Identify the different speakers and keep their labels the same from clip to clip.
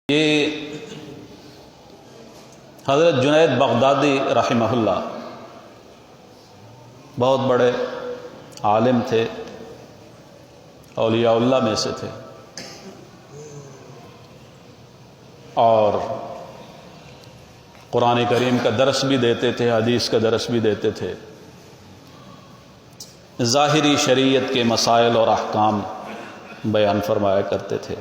Speaker 1: یہ حضرت جنید بغدادی رحمہ اللہ بہت بڑے عالم تھے، اولیاء اللہ میں سے تھے، اور قرآن کریم کا درس بھی دیتے تھے، حدیث کا درس بھی دیتے تھے، ظاہری شریعت کے مسائل اور احکام بیان فرمایا کرتے تھے۔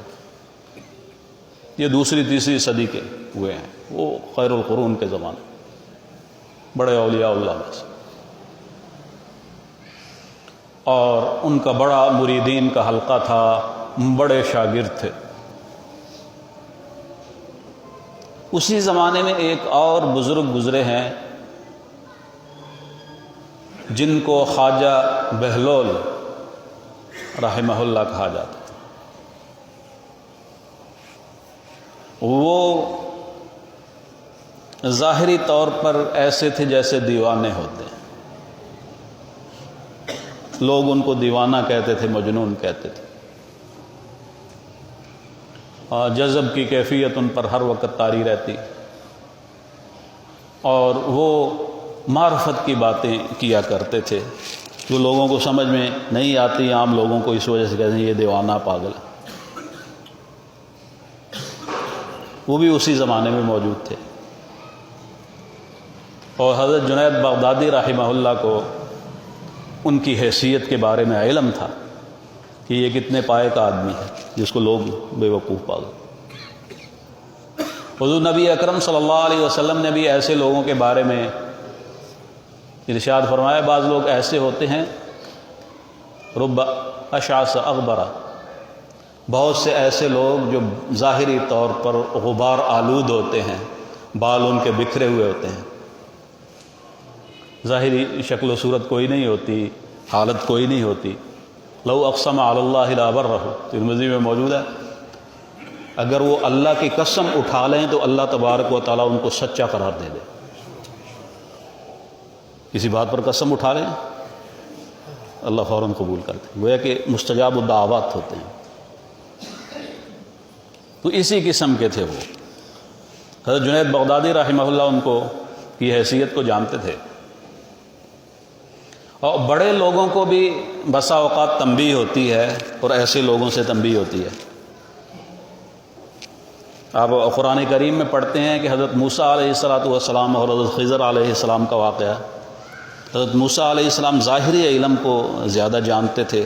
Speaker 1: یہ دوسری تیسری صدی کے ہوئے ہیں، وہ خیر القرون کے زمانے، بڑے اولیاء اللہ میں سے، اور ان کا بڑا مریدین کا حلقہ تھا، بڑے شاگرد تھے۔ اسی زمانے میں ایک اور بزرگ گزرے ہیں جن کو خواجہ بہلول رحمہ اللہ کہا جاتا تھا۔ وہ ظاہری طور پر ایسے تھے جیسے دیوانے ہوتے ہیں، لوگ ان کو دیوانہ کہتے تھے، مجنون کہتے تھے، جذب کی کیفیت ان پر ہر وقت طاری رہتی، اور وہ معرفت کی باتیں کیا کرتے تھے جو لوگوں کو سمجھ میں نہیں آتی، عام لوگوں کو اس وجہ سے کہتے ہیں یہ دیوانہ پاگل ہے۔ وہ بھی اسی زمانے میں موجود تھے، اور حضرت جنید بغدادی رحمہ اللہ کو ان کی حیثیت کے بارے میں علم تھا کہ یہ کتنے پائے کا آدمی ہے جس کو لوگ بے وقوف پاگل۔ حضور نبی اکرم صلی اللہ علیہ وسلم نے بھی ایسے لوگوں کے بارے میں ارشاد فرمایا، بعض لوگ ایسے ہوتے ہیں رب اشعث اغبرہ، بہت سے ایسے لوگ جو ظاہری طور پر غبار آلود ہوتے ہیں، بال ان کے بکھرے ہوئے ہوتے ہیں، ظاہری شکل و صورت کوئی نہیں ہوتی، حالت کوئی نہیں ہوتی۔ لو اقسم علی اللہ لابرہ، ترمذی میں موجود ہے، اگر وہ اللہ کی قسم اٹھا لیں تو اللہ تبارک و تعالیٰ ان کو سچا قرار دے دے۔ کسی بات پر قسم اٹھا لیں اللہ فوراً قبول کرتے ہیں، گویا کہ مستجاب الدعوات ہوتے ہیں۔ تو اسی قسم کے تھے وہ۔ حضرت جنید بغدادی رحمہ اللہ ان کو کی حیثیت کو جانتے تھے، اور بڑے لوگوں کو بھی بسا اوقات تنبیہ ہوتی ہے، اور ایسے لوگوں سے تنبیہ ہوتی ہے۔ آپ قرآن کریم میں پڑھتے ہیں کہ حضرت موسیٰ علیہ السلام اور حضرت خضر علیہ السلام کا واقعہ۔ حضرت موسیٰ علیہ السلام ظاہری علم کو زیادہ جانتے تھے،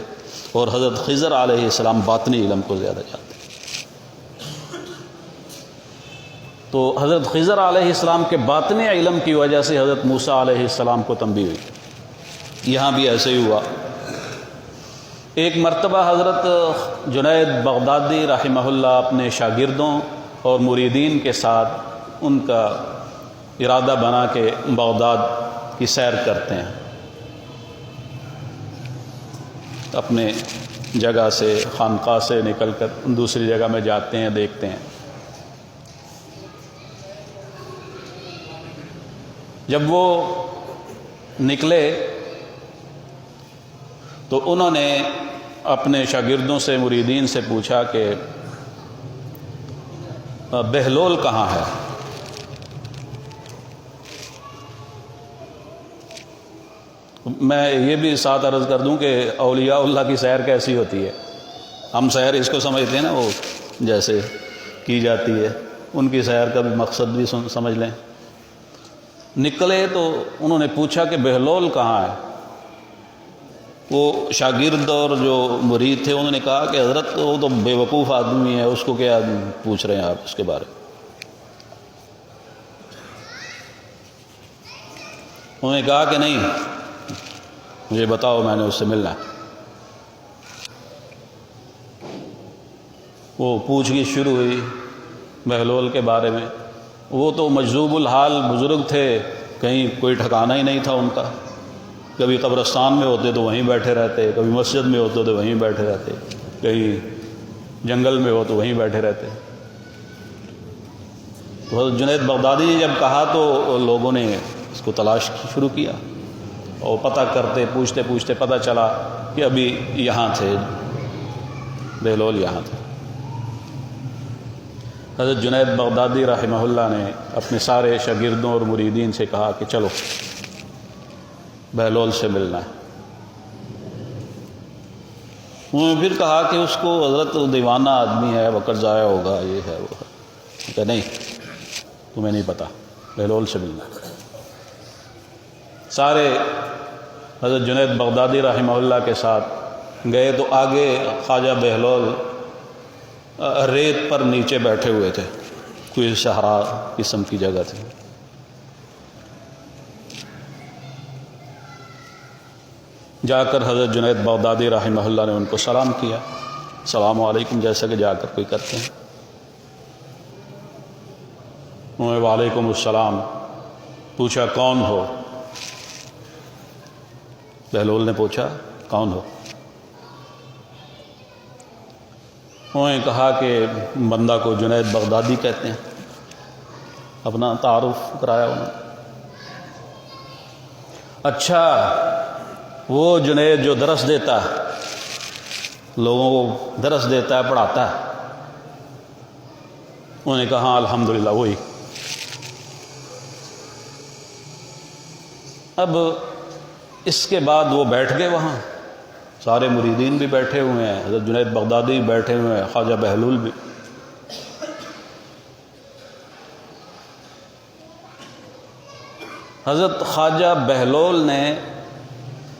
Speaker 1: اور حضرت خضر علیہ السلام باطنی علم کو زیادہ جانتے تھے۔ تو حضرت خضر علیہ السلام کے باطنی علم کی وجہ سے حضرت موسیٰ علیہ السلام کو تنبیہ ہوئی۔ یہاں بھی ایسے ہی ہوا۔ ایک مرتبہ حضرت جنید بغدادی رحمہ اللہ اپنے شاگردوں اور مریدین کے ساتھ ان کا ارادہ بنا کہ بغداد کی سیر کرتے ہیں، اپنے جگہ سے، خانقاہ سے نکل کر دوسری جگہ میں جاتے ہیں، دیکھتے ہیں۔ جب وہ نکلے تو انہوں نے اپنے شاگردوں سے، مریدین سے پوچھا کہ بہلول کہاں ہے؟ میں یہ بھی ساتھ عرض کر دوں کہ اولیاء اللہ کی سیر کیسی ہوتی ہے۔ ہم سیر اس کو سمجھتے ہیں نا، وہ جیسے کی جاتی ہے، ان کی سیر کا بھی مقصد بھی سمجھ لیں۔ نکلے تو انہوں نے پوچھا کہ بہلول کہاں ہے؟ وہ شاگرد اور جو مرید تھے انہوں نے کہا کہ حضرت وہ تو بے وقوف آدمی ہے، اس کو کیا پوچھ رہے ہیں آپ اس کے بارے میں؟ انہوں نے کہا کہ نہیں، مجھے بتاؤ، میں نے اس سے ملنا ہے۔ وہ پوچھ گچھ شروع ہوئی بہلول کے بارے میں۔ وہ تو مجذوب الحال بزرگ تھے، کہیں کوئی ٹھکانہ ہی نہیں تھا ان کا۔ کبھی قبرستان میں ہوتے تو وہیں بیٹھے رہتے، کبھی مسجد میں ہوتے تو وہیں بیٹھے رہتے، کہیں جنگل میں ہو تو وہیں بیٹھے رہتے۔ تو حضرت جنید بغدادی نے جب کہا تو لوگوں نے اس کو تلاش شروع کیا، اور پتہ کرتے، پوچھتے پوچھتے پتہ چلا کہ ابھی یہاں تھے، بہلول یہاں تھے۔ حضرت جنید بغدادی رحمہ اللہ نے اپنے سارے شاگردوں اور مریدین سے کہا کہ چلو بہلول سے ملنا ہے۔ انہوں نے پھر کہا کہ اس کو حضرت دیوانہ آدمی ہے، وقت ضائع ہوگا، یہ ہے وہ ہے۔ کہ نہیں، تمہیں نہیں پتہ، بہلول سے ملنا ہے۔ سارے حضرت جنید بغدادی رحمہ اللہ کے ساتھ گئے تو آگے خواجہ بہلول ریت پر نیچے بیٹھے ہوئے تھے، کوئی صحرا قسم کی جگہ تھی۔ جا کر حضرت جنید بغدادی رحمہ اللہ نے ان کو سلام کیا، السلام علیکم، جیسا کہ جا کر کوئی کرتے ہیں۔ انہوں نے وعلیکم السلام، پوچھا کون ہو؟ بہلول نے پوچھا کون ہو؟ انہوں نے کہا کہ بندہ کو جنید بغدادی کہتے ہیں، اپنا تعارف کرایا انہوں نے۔ اچھا، وہ جنید جو درس دیتا ہے، لوگوں کو درس دیتا ہے، پڑھاتا ہے؟ انہوں نے کہا ہاں الحمدللہ وہی۔ اب اس کے بعد وہ بیٹھ گئے وہاں، سارے مریدین بھی بیٹھے ہوئے ہیں، حضرت جنید بغدادی بھی بیٹھے ہوئے ہیں، خواجہ بہلول بھی۔ حضرت خواجہ بہلول نے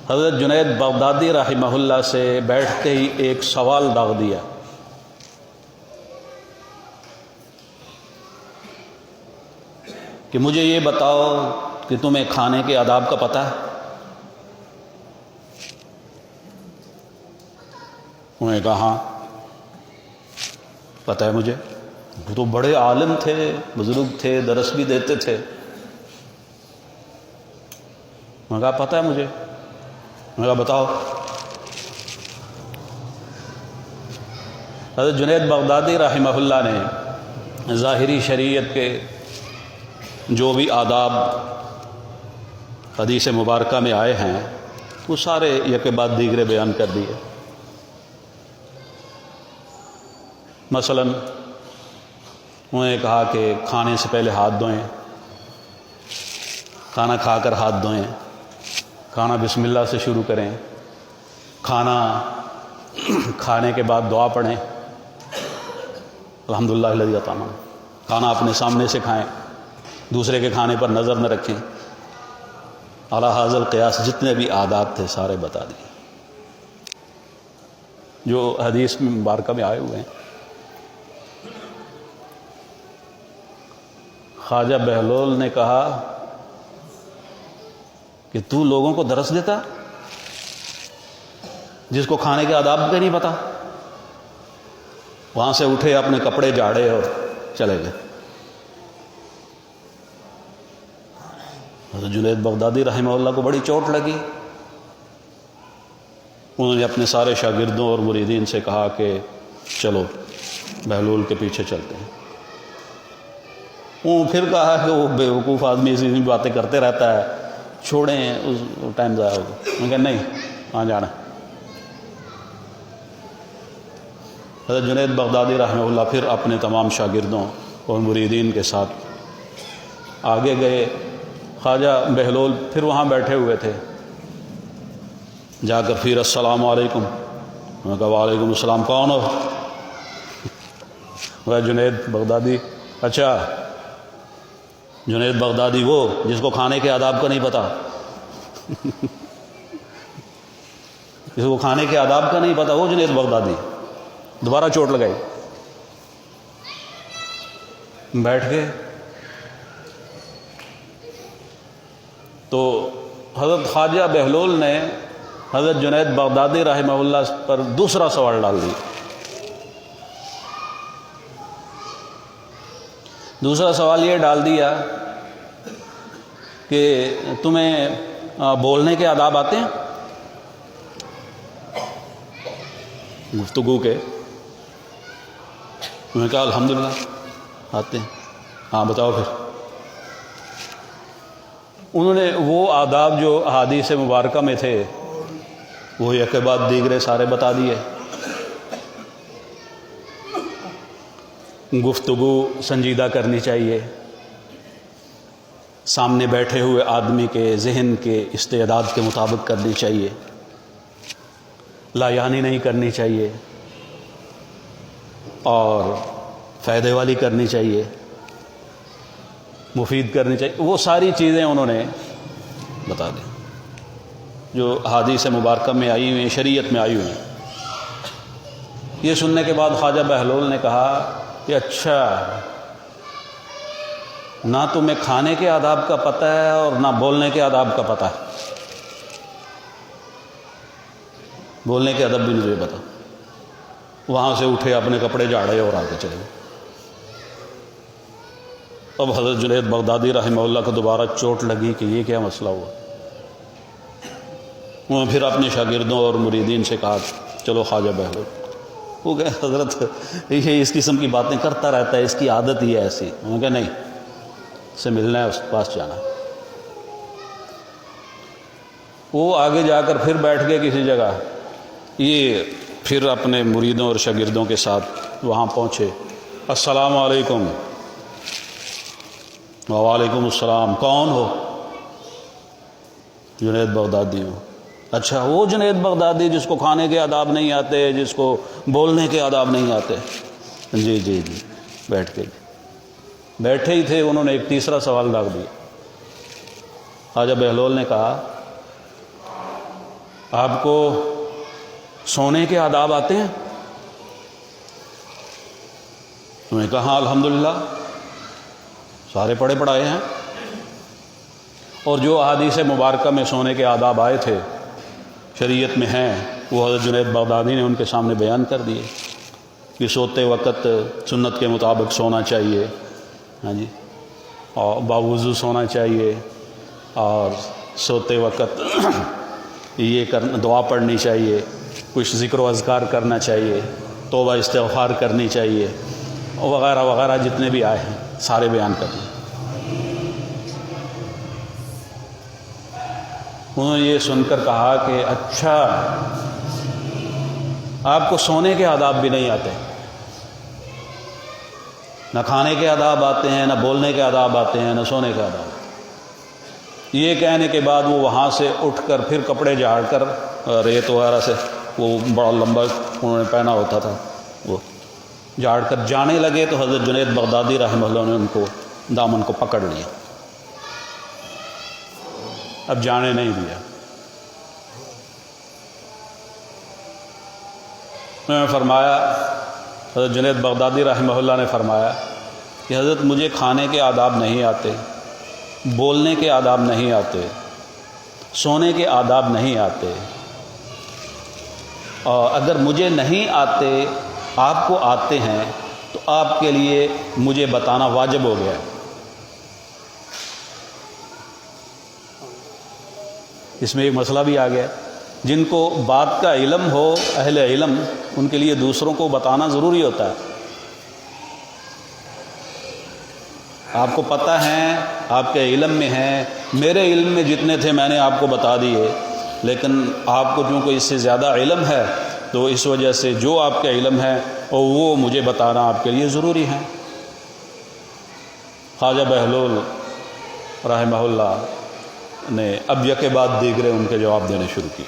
Speaker 1: حضرت جنید بغدادی رحمہ اللہ سے بیٹھتے ہی ایک سوال داغ دیا کہ مجھے یہ بتاؤ کہ تمہیں کھانے کے آداب کا پتہ ہے؟ انہوں نے کہا ہاں پتہ ہے مجھے۔ وہ تو بڑے عالم تھے، بزرگ تھے، درس بھی دیتے تھے۔ میں نے کہا پتہ ہے مجھے۔ میں نے کہا بتاؤ۔ حضرت جنید بغدادی رحمہ اللہ نے ظاہری شریعت کے جو بھی آداب حدیث مبارکہ میں آئے ہیں وہ سارے یک بعد دیگرے بیان کر دیے۔ مثلا انہوں نے کہا کہ کھانے سے پہلے ہاتھ دھوئیں، کھانا کھا کر ہاتھ دھوئیں، کھانا بسم اللہ سے شروع کریں، کھانا کھانے کے بعد دعا پڑھیں، الحمدللہ الذی اطعمنا، کھانا اپنے سامنے سے کھائیں، دوسرے کے کھانے پر نظر نہ رکھیں، اعلی حاضر قیاس، جتنے بھی آداب تھے سارے بتا دیے جو حدیث مبارکہ میں آئے ہوئے ہیں۔ خواجہ بہلول نے کہا کہ تو لوگوں کو درس دیتا جس کو کھانے کے آداب کا نہیں پتا؟ وہاں سے اٹھے، اپنے کپڑے جھاڑے اور چلے گئے۔ حضرت جنید بغدادی رحمہ اللہ کو بڑی چوٹ لگی۔ انہوں نے اپنے سارے شاگردوں اور مریدین سے کہا کہ چلو بہلول کے پیچھے چلتے ہیں۔ وہ پھر کہا کہ وہ بیوقوف آدمی اسی باتیں کرتے رہتا ہے، چھوڑیں، اس ٹائم ضائع ہوگا۔ میں نے کہا نہیں، کہاں جانا ہے۔ حضرت جنید بغدادی رحمہ اللہ پھر اپنے تمام شاگردوں اور مریدین کے ساتھ آگے گئے۔ خواجہ بہلول پھر وہاں بیٹھے ہوئے تھے، جا کر پھر السلام علیکم۔ میں نے کہا وعلیکم السلام، کون ہو؟ وہ جنید بغدادی۔ اچھا، جنید بغدادی وہ جس کو کھانے کے آداب کا نہیں پتا؟ جس کو کھانے کے آداب کا نہیں پتا وہ جنید بغدادی؟ دوبارہ چوٹ لگائی، بیٹھ گئے۔ تو حضرت خواجہ بہلول نے حضرت جنید بغدادی رحمہ اللہ پر دوسرا سوال ڈال دیا۔ دوسرا سوال یہ ڈال دیا کہ تمہیں بولنے کے آداب آتے ہیں؟ گفتگو کے؟ میں نے کہا الحمدللہ آتے ہیں۔ ہاں بتاؤ پھر۔ انہوں نے وہ آداب جو احادیث مبارکہ میں تھے وہ یک بعد دیگرے سارے بتا دیے۔ گفتگو سنجیدہ کرنی چاہیے، سامنے بیٹھے ہوئے آدمی کے ذہن کے استعداد کے مطابق کرنی چاہیے، لایانی نہیں کرنی چاہیے اور فائدے والی کرنی چاہیے، مفید کرنی چاہیے۔ وہ ساری چیزیں انہوں نے بتا دیں جو احادیث مبارکہ میں آئی ہوئی ہیں، شریعت میں آئی ہوئی ہیں۔ یہ سننے کے بعد خواجہ بہلول نے کہا کہ اچھا، نہ تمہیں کھانے کے آداب کا پتہ ہے اور نہ بولنے کے آداب کا پتہ ہے۔ بولنے کے ادب بھی مجھے بتا۔ وہاں سے اٹھے، اپنے کپڑے جھاڑے اور آگے چلے گئے۔ اب حضرت جنید بغدادی رحمہ اللہ کو دوبارہ چوٹ لگی کہ یہ کیا مسئلہ ہوا۔ وہ پھر اپنے شاگردوں اور مریدین سے کہا چلو خواجہ بہلول۔ وہ کہے حضرت یہ اس قسم کی باتیں کرتا رہتا ہے، اس کی عادت ہی ہے ایسی۔ انہوں نے کہا نہیں، اس سے ملنا ہے، اس کے پاس جانا ہے۔ وہ آگے جا کر پھر بیٹھ گئے کسی جگہ، یہ پھر اپنے مریدوں اور شاگردوں کے ساتھ وہاں پہنچے۔ السلام علیکم۔ وعلیکم السلام۔ کون ہو؟ جنید بغدادی ہو۔ اچھا، وہ جنید بغدادی جس کو کھانے کے آداب نہیں آتے، جس کو بولنے کے آداب نہیں آتے؟ جی جی جی۔ بیٹھ کے بیٹھے ہی تھے، انہوں نے ایک تیسرا سوال ڈال دیا۔ خواجہ بہلول نے کہا آپ کو سونے کے آداب آتے ہیں؟ انہوں نے کہا ہاں الحمدللہ، سارے پڑھے پڑھائے ہیں۔ اور جو احادیث مبارکہ میں سونے کے آداب آئے تھے، شریعت میں ہیں، وہ حضرت جنید بغدادی نے ان کے سامنے بیان کر دیے کہ سوتے وقت سنت کے مطابق سونا چاہیے، ہاں جی، اور باوضو سونا چاہیے، اور سوتے وقت یہ دعا پڑھنی چاہیے، کچھ ذکر و اذکار کرنا چاہیے، توبہ استغفار کرنی چاہیے، وغیرہ وغیرہ جتنے بھی آئے ہیں سارے بیان کر دیں۔ انہوں نے یہ سن کر کہا کہ اچھا، آپ کو سونے کے آداب بھی نہیں آتے؟ نہ کھانے کے آداب آتے ہیں، نہ بولنے کے آداب آتے ہیں، نہ سونے کے آداب۔ یہ کہنے کے بعد وہ وہاں سے اٹھ کر پھر کپڑے جھاڑ کر، ریت وغیرہ سے، وہ بڑا لمبا انہوں نے پہنا ہوتا تھا، وہ جھاڑ کر جانے لگے تو حضرت جنید بغدادی رحمہ اللہ نے ان کو دامن کو پکڑ لیا، اب جانے نہیں دیا۔ میں نے فرمایا، حضرت جنید بغدادی رحمہ اللہ نے فرمایا کہ حضرت مجھے کھانے کے آداب نہیں آتے، بولنے کے آداب نہیں آتے، سونے کے آداب نہیں آتے، اور اگر مجھے نہیں آتے، آپ کو آتے ہیں، تو آپ کے لیے مجھے بتانا واجب ہو گیا۔ اس میں ایک مسئلہ بھی آ گیا، جن کو بات کا علم ہو، اہل علم، ان کے لیے دوسروں کو بتانا ضروری ہوتا ہے۔ آپ کو پتہ ہے، آپ کے علم میں ہیں، میرے علم میں جتنے تھے میں نے آپ کو بتا دیے، لیکن آپ کو چونکہ اس سے زیادہ علم ہے، تو اس وجہ سے جو آپ کا علم ہے اور وہ مجھے بتانا آپ کے لیے ضروری ہے۔ خواجہ بہلول رحمہ اللہ نے اب یکے بعد دیگرے ان کے جواب دینے شروع کیے۔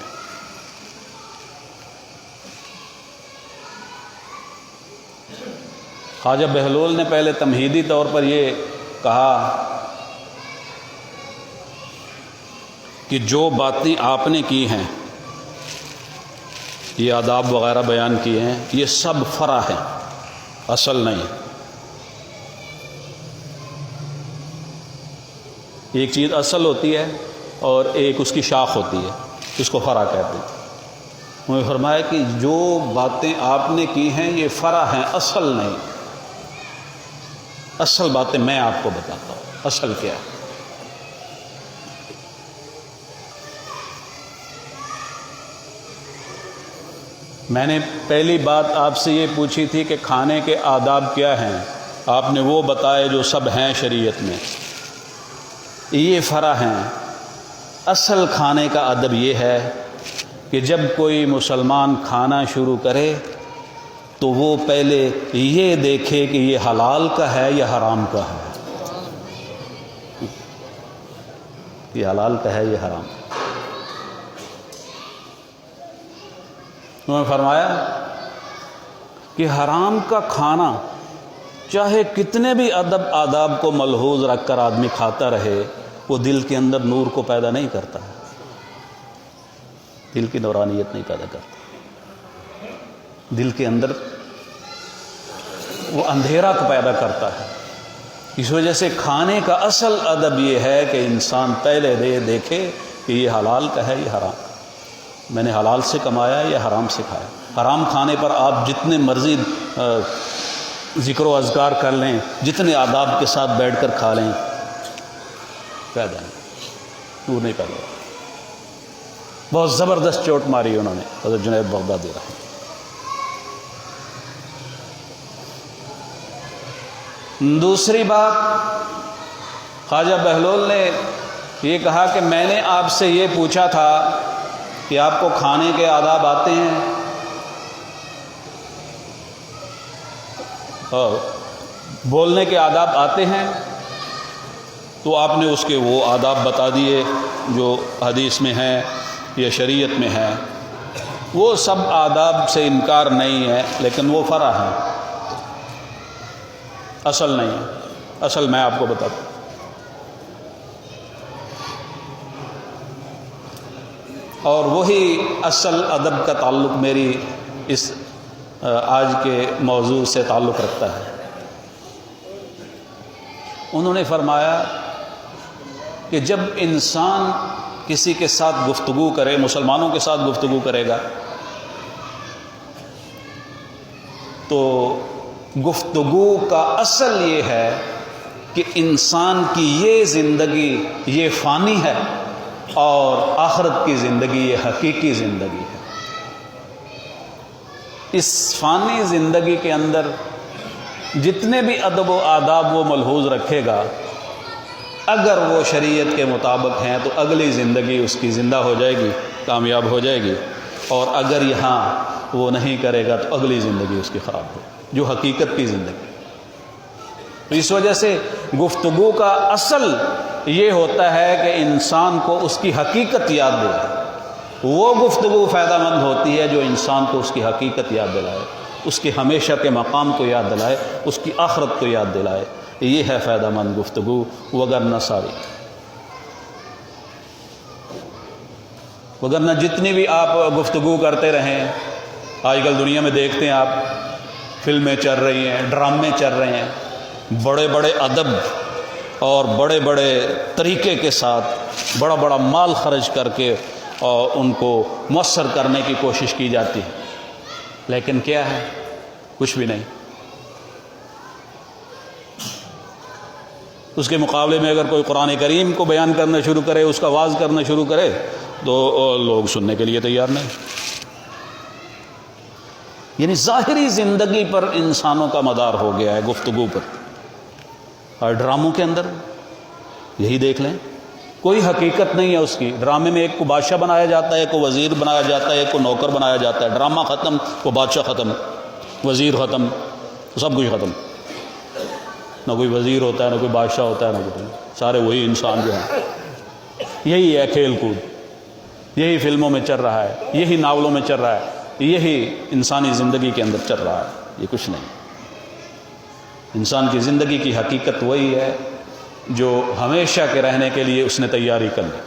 Speaker 1: خواجہ بہلول نے پہلے تمہیدی طور پر یہ کہا کہ جو باتیں آپ نے کی ہیں، یہ آداب وغیرہ بیان کیے ہیں، یہ سب فرع ہیں، اصل نہیں۔ ایک چیز اصل ہوتی ہے اور ایک اس کی شاخ ہوتی ہے، اس کو فرع کہتے ہیں۔ انہوں نے فرمایا کہ جو باتیں آپ نے کی ہیں یہ فرع ہیں، اصل نہیں۔ اصل باتیں میں آپ کو بتاتا ہوں، اصل کیا ہے۔ میں نے پہلی بات آپ سے یہ پوچھی تھی کہ کھانے کے آداب کیا ہیں، آپ نے وہ بتائے جو سب ہیں شریعت میں، یہ فرع ہیں۔ اصل کھانے کا ادب یہ ہے کہ جب کوئی مسلمان کھانا شروع کرے تو وہ پہلے یہ دیکھے کہ یہ حلال کا ہے یا حرام کا ہے، یہ حلال کا ہے یا حرام۔ انہوں نے فرمایا کہ حرام کا کھانا چاہے کتنے بھی ادب آداب کو ملحوظ رکھ کر آدمی کھاتا رہے، وہ دل کے اندر نور کو پیدا نہیں کرتا، دل کی نورانیت نہیں پیدا کرتا، دل کے اندر وہ اندھیرا کو پیدا کرتا ہے۔ اس وجہ سے کھانے کا اصل ادب یہ ہے کہ انسان پہلے دیکھے کہ یہ حلال کا ہے یہ حرام کا، میں نے حلال سے کمایا یا حرام سے کھایا۔ حرام کھانے پر آپ جتنے مرضی ذکر و اذکار کر لیں، جتنے آداب کے ساتھ بیٹھ کر کھا لیں، پیدا نہیں، نور نہیں پیدا۔ بہت زبردست چوٹ ماری انہوں نے حضرت جنید بغدادی رحمہ۔ دوسری بات، خواجہ بہلول نے یہ کہا کہ میں نے آپ سے یہ پوچھا تھا کہ آپ کو کھانے کے آداب آتے ہیں اور بولنے کے آداب آتے ہیں، تو آپ نے اس کے وہ آداب بتا دیے جو حدیث میں ہیں یا شریعت میں ہیں۔ وہ سب آداب سے انکار نہیں ہے، لیکن وہ فرع ہیں، اصل نہیں ہے۔ اصل میں آپ کو بتاتا ہوں۔ اور وہی اصل ادب کا تعلق میری اس آج کے موضوع سے تعلق رکھتا ہے۔ انہوں نے فرمایا کہ جب انسان کسی کے ساتھ گفتگو کرے، مسلمانوں کے ساتھ گفتگو کرے گا، تو گفتگو کا اصل یہ ہے کہ انسان کی یہ زندگی یہ فانی ہے اور آخرت کی زندگی یہ حقیقی زندگی ہے۔ اس فانی زندگی کے اندر جتنے بھی ادب و آداب وہ ملحوظ رکھے گا، اگر وہ شریعت کے مطابق ہیں تو اگلی زندگی اس کی زندہ ہو جائے گی، کامیاب ہو جائے گی، اور اگر یہاں وہ نہیں کرے گا تو اگلی زندگی اس کی خراب ہو، جو حقیقت کی زندگی۔ تو اس وجہ سے گفتگو کا اصل یہ ہوتا ہے کہ انسان کو اس کی حقیقت یاد دلائے۔ وہ گفتگو فائدہ مند ہوتی ہے جو انسان کو اس کی حقیقت یاد دلائے، اس کے ہمیشہ کے مقام کو یاد دلائے، اس کی آخرت کو یاد دلائے۔ یہ ہے فائدہ مند گفتگو، وگرنہ ساری، وگرنہ جتنی بھی آپ گفتگو کرتے رہیں۔ آج کل دنیا میں دیکھتے ہیں آپ، فلمیں چل رہی ہیں، ڈرامے چل رہے ہیں، بڑے بڑے ادب اور بڑے بڑے طریقے کے ساتھ بڑا بڑا مال خرچ کر کے اور ان کو مؤثر کرنے کی کوشش کی جاتی ہے، لیکن کیا ہے؟ کچھ بھی نہیں۔ اس کے مقابلے میں اگر کوئی قرآن کریم کو بیان کرنا شروع کرے، اس کا واعظ کرنا شروع کرے، تو لوگ سننے کے لیے تیار نہیں۔ یعنی ظاہری زندگی پر انسانوں کا مدار ہو گیا ہے، گفتگو پر۔ اور ڈراموں کے اندر یہی دیکھ لیں، کوئی حقیقت نہیں ہے اس کی۔ ڈرامے میں ایک کو بادشاہ بنایا جاتا ہے، ایک کو وزیر بنایا جاتا ہے، ایک کو نوکر بنایا جاتا ہے۔ ڈرامہ ختم، وہ بادشاہ ختم، وزیر ختم، سب کچھ ختم۔ نہ کوئی وزیر ہوتا ہے، نہ کوئی بادشاہ ہوتا ہے، نہ کوئی، سارے وہی انسان جو ہیں۔ یہی ہے کھیل کود، یہی فلموں میں چل رہا ہے، یہی ناولوں میں چل رہا ہے، یہی انسانی زندگی کے اندر چل رہا ہے۔ یہ کچھ نہیں۔ انسان کی زندگی کی حقیقت وہی ہے جو ہمیشہ کے رہنے کے لیے اس نے تیاری کر لی،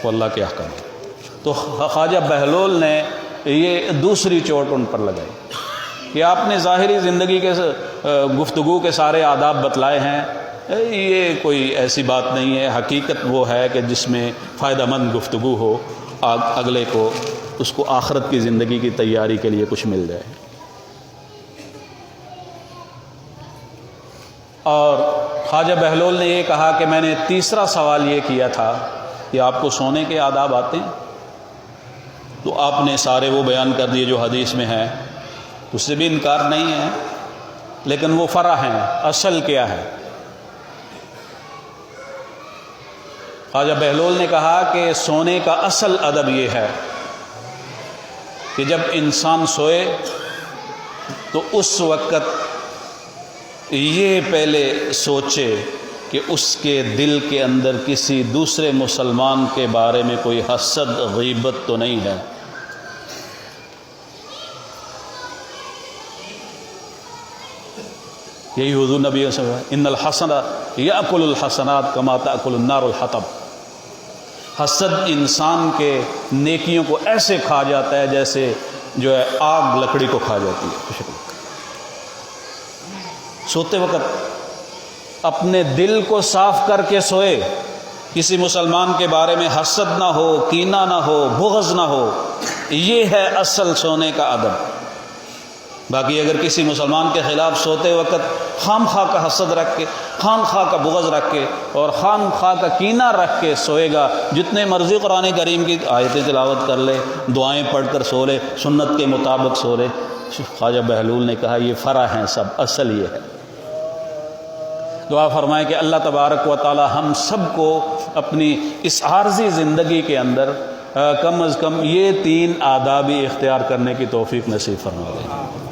Speaker 1: وہ اللہ کے احکام۔ تو خواجہ بہلول نے یہ دوسری چوٹ ان پر لگائی کہ آپ نے ظاہری زندگی کے گفتگو کے سارے آداب بتلائے ہیں، یہ کوئی ایسی بات نہیں ہے۔ حقیقت وہ ہے کہ جس میں فائدہ مند گفتگو ہو، اگلے کو اس کو آخرت کی زندگی کی تیاری کے لیے کچھ مل جائے۔ اور خواجہ بہلول نے یہ کہا کہ میں نے تیسرا سوال یہ کیا تھا کہ آپ کو سونے کے آداب آتے ہیں، تو آپ نے سارے وہ بیان کر دیے جو حدیث میں ہیں، اس سے بھی انکار نہیں ہے، لیکن وہ فرع ہیں، اصل کیا ہے؟ خواجہ بہلول نے کہا کہ سونے کا اصل ادب یہ ہے کہ جب انسان سوئے تو اس وقت یہ پہلے سوچے کہ اس کے دل کے اندر کسی دوسرے مسلمان کے بارے میں کوئی حسد غیبت تو نہیں ہے۔ یہی حضور نبی صلی اللہ علیہ وسلم ان الحسن یأکل الحسنات کما تأکل النار الحطب، حسد انسان کے نیکیوں کو ایسے کھا جاتا ہے جیسے جو ہے آگ لکڑی کو کھا جاتی ہے۔ سوتے وقت اپنے دل کو صاف کر کے سوئے، کسی مسلمان کے بارے میں حسد نہ ہو، کینہ نہ ہو، بغض نہ ہو، یہ ہے اصل سونے کا ادب۔ باقی اگر کسی مسلمان کے خلاف سوتے وقت خام خواہ کا حسد رکھ کے، خام خواہ کا بغض رکھ کے اور خام خواہ کا کینہ رکھ کے سوئے گا، جتنے مرضی قرآن کریم کی آیتیں تلاوت کر لے، دعائیں پڑھ کر سو لے، سنت کے مطابق سو لے، خواجہ بہلول نے کہا یہ فرع ہیں سب، اصل یہ ہے۔ دعا فرمائیں کہ اللہ تبارک و تعالی ہم سب کو اپنی اس عارضی زندگی کے اندر کم از کم یہ 3 آداب اختیار کرنے کی توفیق نصیب فرما دیں۔